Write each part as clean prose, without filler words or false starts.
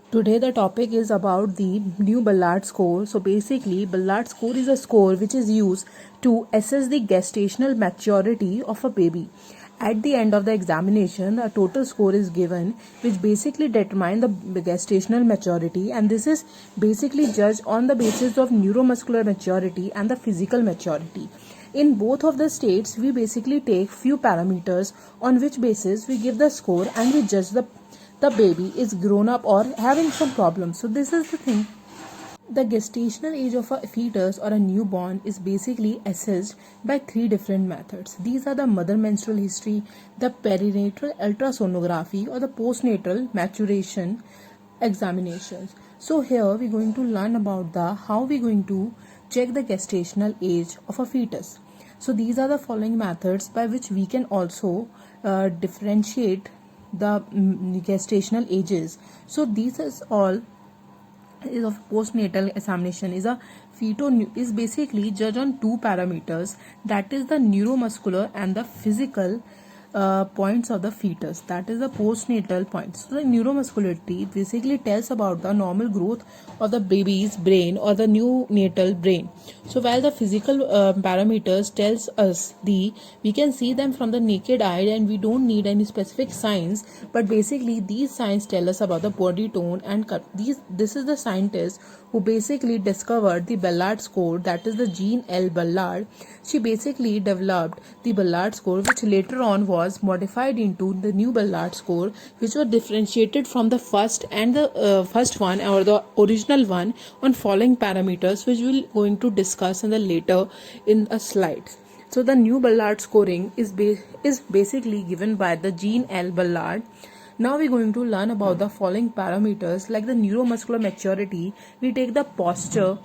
Today the topic is about the new Ballard score. So basically Ballard score is a score which is used to assess the gestational maturity of a baby. At the end of the examination, a total score is given which basically determine the gestational maturity, and this is basically judged on the basis of neuromuscular maturity and the physical maturity. In both of the states, we basically take few parameters on which basis we give the score and we judge the baby is grown up or having some problems. So this is the thing. The gestational age of a fetus or a newborn is basically assessed by three different methods. These are the mother menstrual history, the perinatal ultrasonography, or the postnatal maturation examinations. So here we're going to learn about the how we're going to check the gestational age of a fetus. So these are the following methods by which we can also differentiate the gestational ages. So these is all is of postnatal examination is a feto is basically judged on two parameters, that is the neuromuscular and the physical points of the fetus, that is the postnatal points. So the neuromuscularity basically tells about the normal growth of the baby's brain or the neonatal brain. So while the physical parameters tells us we can see them from the naked eye and we don't need any specific signs, but basically these signs tell us about the body tone and cut. This is the scientist who basically discovered the Ballard score, that is the Jean L. Ballard. She basically developed the Ballard score, which later on was modified into the new Ballard score, which was differentiated from the first and the first one or the original one on following parameters, which we'll going to discuss in the later in a slide. So the new Ballard scoring is basically given by the Jean L. Ballard. Now we're going to learn about the following parameters like the neuromuscular maturity. We take the posture,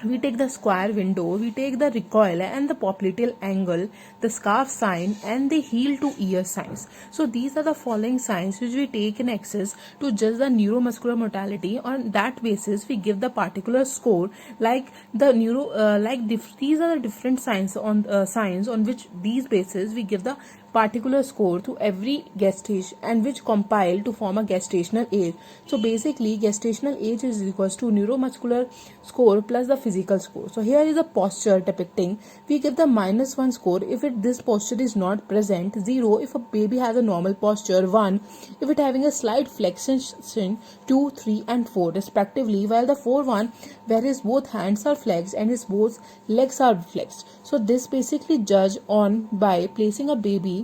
we take the square window, we take the recoil and the popliteal angle, the scarf sign and the heel to ear signs. So these are the following signs which we take in excess to judge the neuromuscular mortality. On that basis we give the particular score, like the these are the different signs on which these bases we give the particular score to every gestation and which compile to form a gestational age. So basically gestational age is equals to neuromuscular score plus the physical score. So here is a posture depicting. We give the -1 score if this posture is not present, 0 if a baby has a normal posture, 1 if it having a slight flexion, 2, 3 and 4 respectively, while the 4 one where his both hands are flexed and his both legs are flexed. So this basically judge on by placing a baby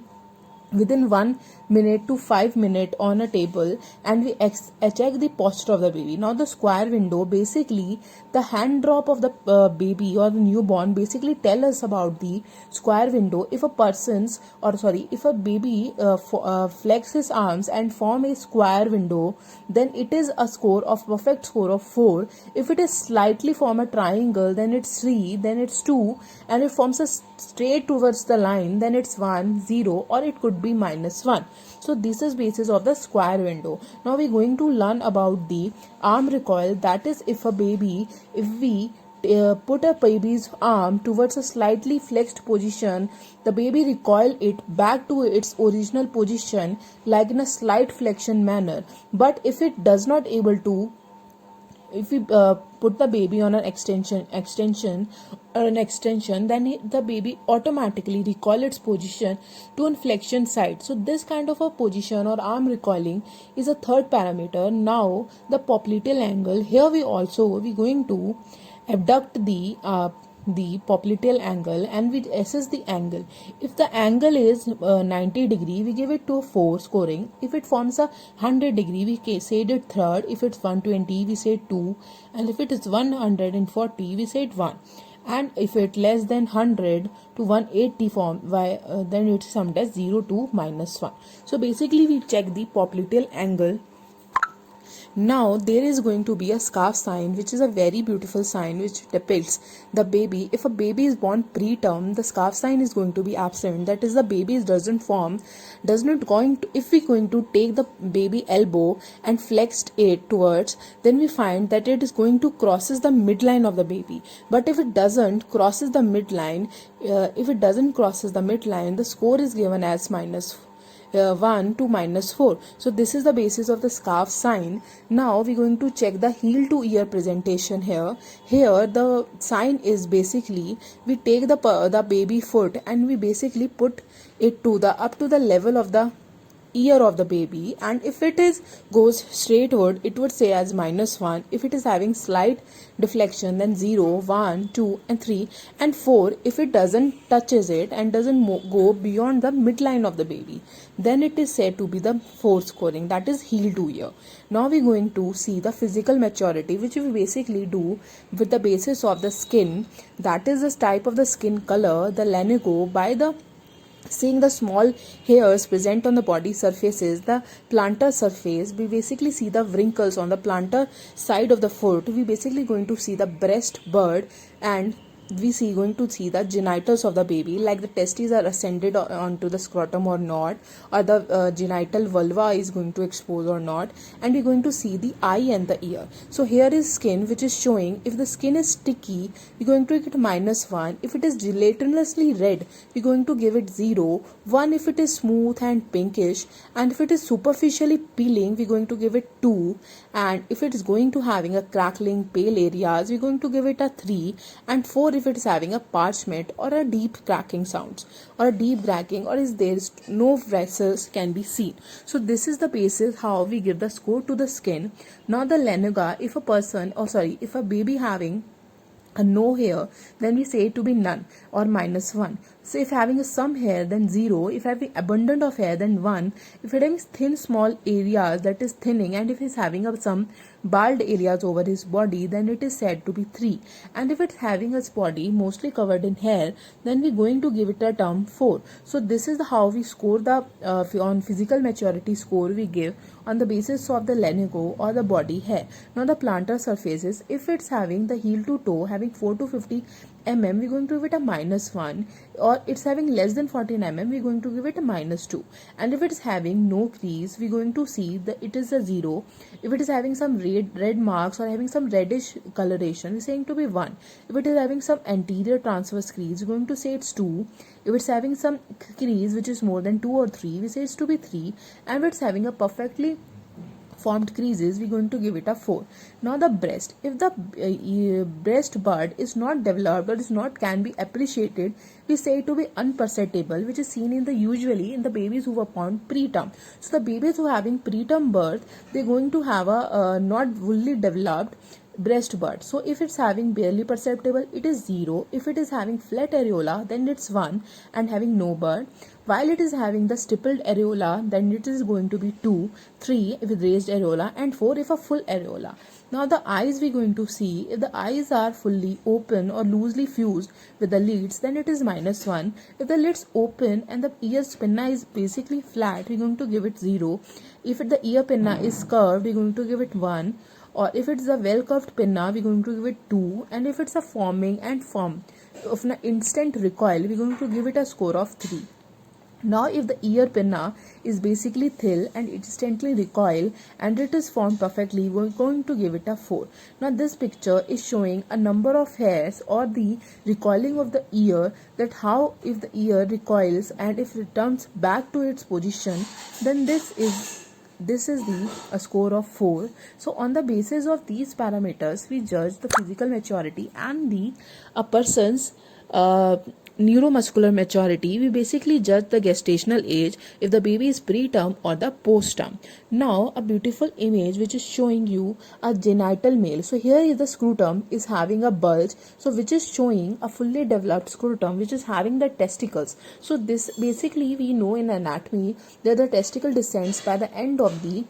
within 1 minute to 5 minutes on a table and we check the posture of the baby. Now the square window, basically the hand drop of the baby or the newborn basically tell us about the square window. If if a baby flex his arms and form a square window, then it is a score of perfect score of 4. If it is slightly form a triangle, then it's 3, then it's 2, and it forms a straight towards the line, then it's 1, 0, or it could be -1. So this is basis of the square window. Now we're going to learn about the arm recoil, that is if we put a baby's arm towards a slightly flexed position, the baby recoil it back to its original position like in a slight flexion manner. But if it does not able to, if we put the baby on an extension, then the baby automatically recoil its position to an flexion side. So this kind of a position or arm recoiling is a third parameter. Now the popliteal angle, here we going to abduct the popliteal angle and we assess the angle. If the angle is 90 degree, we give it to 4 scoring. If it forms a 100 degree, we say it third. If it's 120, we say 2, and if it is 140, we say it 1. And if it less than 100 to 180 form, then it's summed as 0 to -1. So basically we check the popliteal angle. Now there is going to be a scarf sign, which is a very beautiful sign which depicts the baby. If a baby is born preterm, the scarf sign is going to be absent. That is, the baby doesn't form, does not going to. If we going to take the baby elbow and flexed it towards, then we find that it is going to crosses the midline of the baby. But if it doesn't crosses the midline, the score is given as 1 to -4. So this is the basis of the scarf sign. Now we're going to check the heel to ear presentation here. Here the sign is basically we take the baby foot and we basically put it to the up to the level of the ear of the baby, and if it is goes straightward it would say as -1. If it is having slight deflection then 0, 1, 2 and 3 and 4. If it doesn't touches it and doesn't go beyond the midline of the baby, then it is said to be the 4 scoring, that is heel to ear. Now we're going to see the physical maturity, which we basically do with the basis of the skin, that is the type of the skin color, the lanugo, by the seeing the small hairs present on the body surfaces, the plantar surface. We basically see the wrinkles on the plantar side of the foot. We basically going to see the breast bud, and we see going to see the genitals of the baby, like the testes are ascended onto the scrotum or not, or the genital vulva is going to expose or not, and we're going to see the eye and the ear. So here is skin, which is showing if the skin is sticky we're going to get -1. If it is gelatinously red we're going to give it 0, 1 if it is smooth and pinkish, and if it is superficially peeling we're going to give it 2, and if it is going to having a crackling pale areas we're going to give it a 3, and 4 if it is having a parchment or a deep cracking sounds or a deep cracking, or is there is no vessels can be seen. So this is the basis how we give the score to the skin. Now the lanuga, if a baby having a no hair then we say it to be none or -1. So if having some hair then 0, if having abundant of hair then 1, if it having thin small areas that is thinning, and if he's having some bald areas over his body then it is said to be 3, and if it's having his body mostly covered in hair then we're going to give it a term 4. So this is how we score the on physical maturity score we give on the basis of the lanugo or the body hair. Now the plantar surfaces, if it's having the heel to toe having 4 to 50 mm we're going to give it a -1, or it's having less than 14 mm we're going to give it a -2, and if it's having no crease we're going to see that it is a 0. If it is having some red marks or having some reddish coloration we're saying to be 1. If it is having some anterior transverse crease we're going to say it's 2. If it's having some crease which is more than 2 or 3 we say it's to be 3, and if it's having a perfectly formed creases we're going to give it a 4. Now the breast, if the breast bud is not developed or is not can be appreciated we say it to be unperceptible, which is seen in the usually in the babies who were born preterm. So the babies who are having preterm birth they're going to have a not fully developed breast bud. So if it's having barely perceptible it is 0. If it is having flat areola then it's 1 and having no bud. While it is having the stippled areola then it is going to be 2, 3 with raised areola, and 4 if a full areola. Now the eyes we're going to see, if the eyes are fully open or loosely fused with the lids then it is -1. If the lids open and the ear pinna is basically flat we're going to give it 0. If the ear pinna is curved we're going to give it 1, or if it's a well curved pinna we're going to give it 2, and if it's a forming and form of an instant recoil we're going to give it a score of 3. Now if the ear pinna is basically thin and instantly recoil and it is formed perfectly we're going to give it a 4. Now this picture is showing a number of hairs or the recoiling of the ear, that how if the ear recoils and if it returns back to its position then this is a score of 4. So on the basis of these parameters we judge the physical maturity and a person's neuromuscular maturity. We basically judge the gestational age if the baby is preterm or the postterm. Now a beautiful image which is showing you a genital male. So here is the scrotum is having a bulge, so which is showing a fully developed scrotum which is having the testicles. So this basically we know in anatomy that the testicle descends by the end of the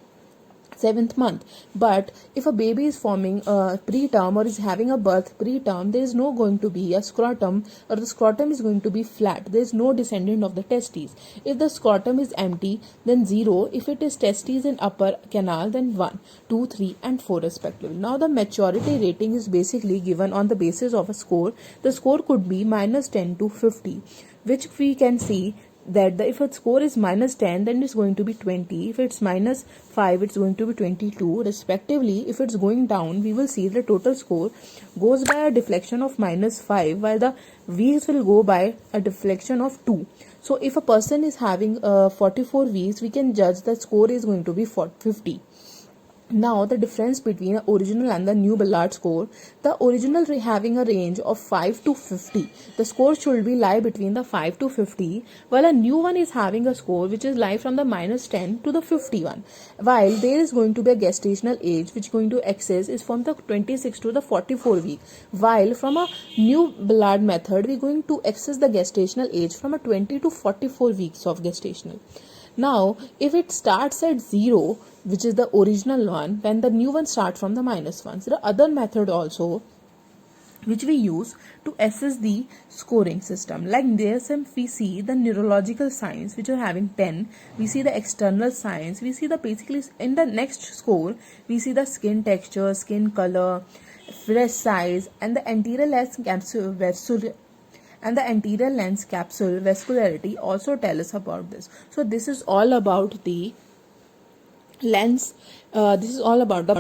7th month. But if a baby is forming preterm or is having a birth preterm, there is no going to be a scrotum, or the scrotum is going to be flat. There is no descendant of the testes. If the scrotum is empty then 0. If it is testes in upper canal then 1, 2, 3 and 4 respectively. Now the maturity rating is basically given on the basis of a score. The score could be -10 to 50, which we can see that if a score is -10 then it's going to be 20. If it's -5 it's going to be 22 respectively. If it's going down we will see the total score goes by a deflection of -5 while the V's will go by a deflection of 2. So if a person is having 44 weeks, we can judge the score is going to be 50. Now the difference between the original and the new Ballard score, the original having a range of 5 to 50, the score should be lie between the 5 to 50, while a new one is having a score which is lie from the -10 to the 51, while there is going to be a gestational age which going to access is from the 26 to the 44 week, while from a new Ballard method we going to access the gestational age from a 20 to 44 weeks of gestational. Now, if it starts at 0, which is the original one, then the new one starts from the -1. So the other method also which we use to assess the scoring system. Like DSM, we see the neurological signs which are having 10, we see the external signs, we see the basically in the next score, we see the skin texture, skin color, breast size, and the anterior lens capsule vascularity also tell us about this. So this is all about the lens. This is all about the